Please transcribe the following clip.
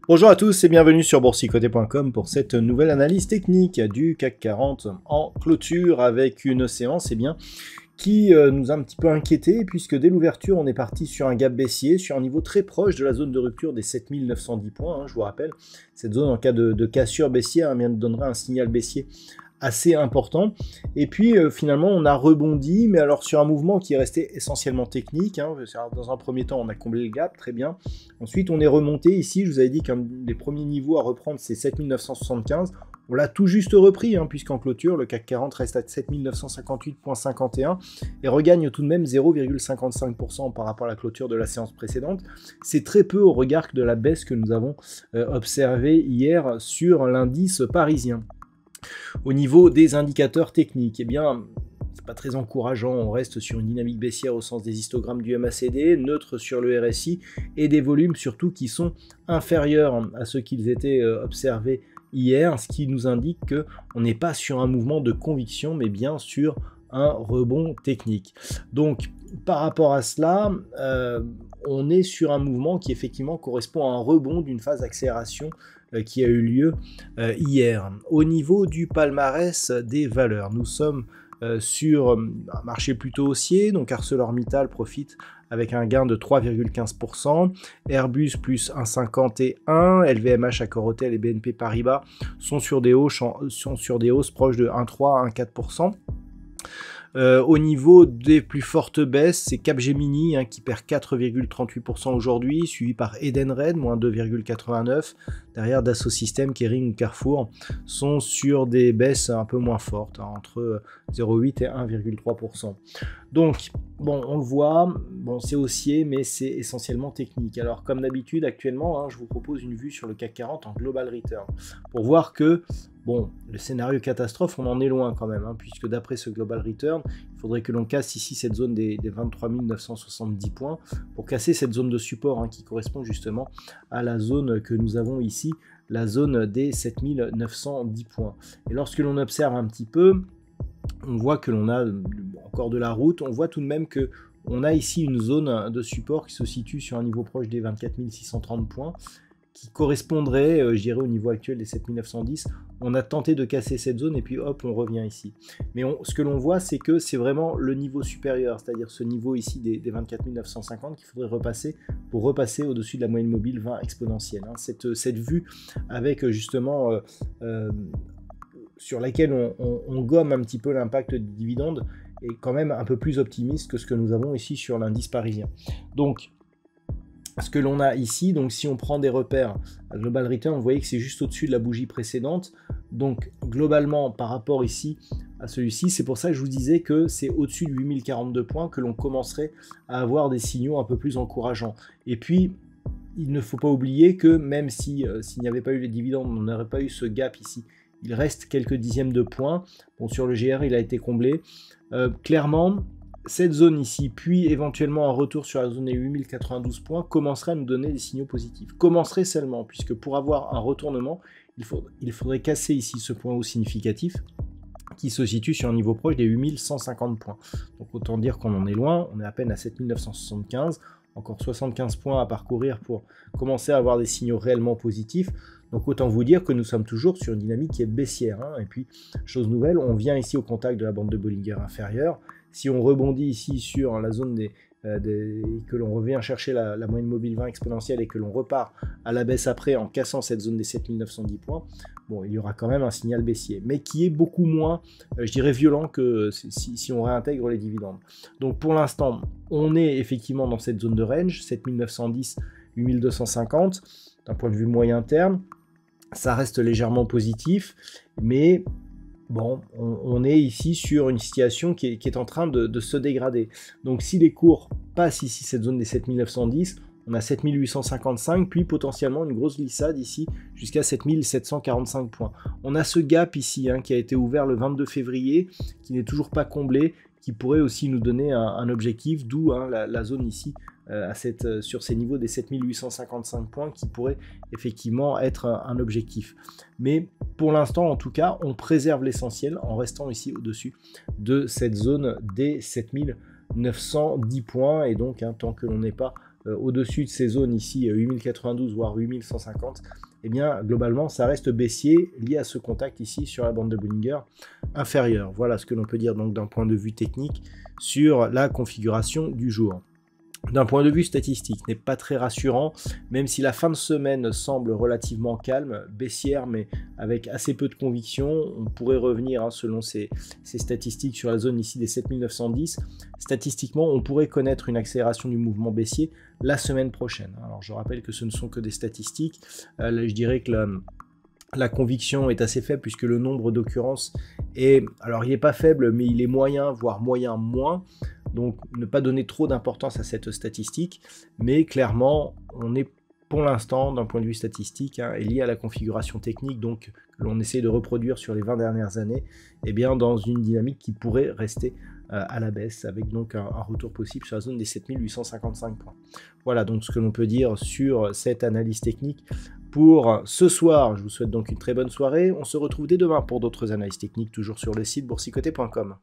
Bonjour à tous et bienvenue sur boursicoté.com pour cette nouvelle analyse technique du CAC 40 en clôture avec une séance qui nous a un petit peu inquiété puisque dès l'ouverture on est parti sur un gap baissier sur un niveau très proche de la zone de rupture des 7910 points. Je vous rappelle, cette zone en cas de cassure baissière nous donnerait un signal baissier assez important, et puis finalement on a rebondi, mais alors sur un mouvement qui est resté essentiellement technique. Dans un premier temps on a comblé le gap, très bien, ensuite on est remonté ici, je vous avais dit qu'un des premiers niveaux à reprendre c'est 7975, on l'a tout juste repris, puisqu'en clôture le CAC 40 reste à 7958,51 et regagne tout de même 0,55% par rapport à la clôture de la séance précédente. C'est très peu au regard de la baisse que nous avons observée hier sur l'indice parisien. Au niveau des indicateurs techniques, c'est pas très encourageant, on reste sur une dynamique baissière au sens des histogrammes du MACD, neutre sur le RSI et des volumes surtout qui sont inférieurs à ceux qu'ils étaient observés hier, ce qui nous indique qu'on n'est pas sur un mouvement de conviction mais bien sur un rebond technique. Donc par rapport à cela, on est sur un mouvement qui effectivement correspond à un rebond d'une phase d'accélération qui a eu lieu hier. Au niveau du palmarès des valeurs, nous sommes sur un marché plutôt haussier, donc ArcelorMittal profite avec un gain de 3,15%, Airbus plus 1,51, LVMH, Accor-Hôtel et BNP Paribas sont sur des hausses proches de 1,3 à 1,4%. Au niveau des plus fortes baisses, c'est Capgemini qui perd 4,38% aujourd'hui, suivi par Edenred, moins 2,89%. Derrière, Dassault Systèmes, Kering ou Carrefour sont sur des baisses un peu moins fortes, entre 0,8 et 1,3%. Donc, on le voit, c'est haussier, mais c'est essentiellement technique. Alors, comme d'habitude, actuellement, je vous propose une vue sur le CAC 40 en Global Return, pour voir que le scénario catastrophe, on en est loin quand même, puisque d'après ce Global Return, il faudrait que l'on casse ici cette zone des 23 970 points pour casser cette zone de support qui correspond justement à la zone que nous avons ici, la zone des 7910 points. Et lorsque l'on observe un petit peu, on voit que l'on a encore de la route, on voit tout de même que on a ici une zone de support qui se situe sur un niveau proche des 24 630 points, qui correspondrait, je dirais, au niveau actuel des 7910. On a tenté de casser cette zone et puis hop, on revient ici. Mais ce que l'on voit, c'est que c'est vraiment le niveau supérieur, c'est-à-dire ce niveau ici des 24 950 qu'il faudrait repasser pour repasser au-dessus de la moyenne mobile 20 exponentielle. Cette vue avec justement sur laquelle on gomme un petit peu l'impact des dividendes est quand même un peu plus optimiste que ce que nous avons ici sur l'indice parisien. Donc, ce que l'on a ici, donc si on prend des repères à Global Return, vous voyez que c'est juste au-dessus de la bougie précédente. Donc globalement, par rapport ici à celui-ci, c'est pour ça que je vous disais que c'est au-dessus de 8042 points que l'on commencerait à avoir des signaux un peu plus encourageants. Et puis, il ne faut pas oublier que même s'il n'y avait pas eu les dividendes, on n'aurait pas eu ce gap ici. Il reste quelques dixièmes de points. Sur le GR, il a été comblé. Clairement, cette zone ici, puis éventuellement un retour sur la zone des 8092 points, commencerait à nous donner des signaux positifs. Commencerait seulement, puisque pour avoir un retournement, il faudrait casser ici ce point haut significatif, qui se situe sur un niveau proche des 8150 points. Donc autant dire qu'on en est loin, on est à peine à 7975, encore 75 points à parcourir pour commencer à avoir des signaux réellement positifs. Donc autant vous dire que nous sommes toujours sur une dynamique qui est baissière. Et puis, chose nouvelle, on vient ici au contact de la bande de Bollinger inférieure. Si on rebondit ici sur la zone que l'on revient chercher la moyenne mobile 20 exponentielle et que l'on repart à la baisse après en cassant cette zone des 7910 points, il y aura quand même un signal baissier, mais qui est beaucoup moins, je dirais, violent que si on réintègre les dividendes. Donc pour l'instant, on est effectivement dans cette zone de range, 7910, 8250, d'un point de vue moyen terme. Ça reste légèrement positif, mais on est ici sur une situation qui est en train de se dégrader. Donc si les cours passent ici cette zone des 7910, on a 7855, puis potentiellement une grosse glissade ici jusqu'à 7745 points. On a ce gap ici qui a été ouvert le 22 février, qui n'est toujours pas comblé, qui pourrait aussi nous donner un objectif, d'où la zone ici sur ces niveaux des 7855 points qui pourrait effectivement être un objectif. Mais pour l'instant, en tout cas, on préserve l'essentiel en restant ici au-dessus de cette zone des 7910 points. Et donc, tant que l'on n'est pas au-dessus de ces zones ici, 8092 voire 8150, eh bien, globalement, ça reste baissier lié à ce contact ici sur la bande de Bollinger inférieure. Voilà ce que l'on peut dire donc d'un point de vue technique sur la configuration du jour. D'un point de vue statistique, n'est pas très rassurant, même si la fin de semaine semble relativement calme, baissière, mais avec assez peu de conviction. On pourrait revenir, selon ces statistiques, sur la zone ici des 7910. Statistiquement, on pourrait connaître une accélération du mouvement baissier la semaine prochaine. Alors, je rappelle que ce ne sont que des statistiques. Là, je dirais que la conviction est assez faible puisque le nombre d'occurrences est, alors il n'est pas faible, mais il est moyen, voire moyen moins. Donc ne pas donner trop d'importance à cette statistique, mais clairement on est pour l'instant d'un point de vue statistique et lié à la configuration technique donc que l'on essaie de reproduire sur les 20 dernières années, et bien dans une dynamique qui pourrait rester à la baisse avec donc un retour possible sur la zone des 7855 points. Voilà donc ce que l'on peut dire sur cette analyse technique. Pour ce soir, je vous souhaite donc une très bonne soirée. On se retrouve dès demain pour d'autres analyses techniques, toujours sur le site boursicoté.com.